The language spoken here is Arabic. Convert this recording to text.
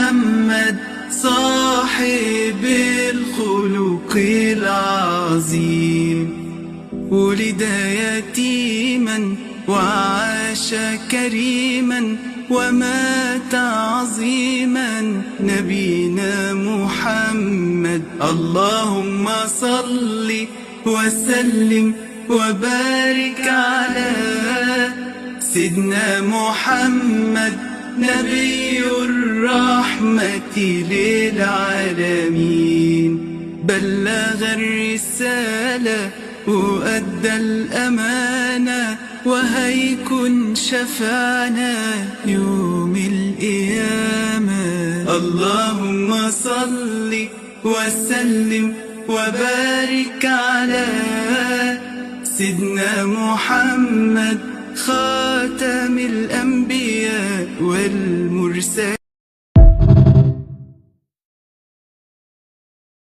محمد صاحب الخلق العظيم. ولد يتيما وعاش كريما ومات عظيما نبينا محمد. اللهم صل وسلم وبارك على سيدنا محمد نبي الرحمة للعالمين. بلغ الرسالة وأدى الأمانة وهيكن شفعنا يوم القيامة. اللهم صل وسلم وبارك على سيدنا محمد خاتم الأنبياء والمرسلين.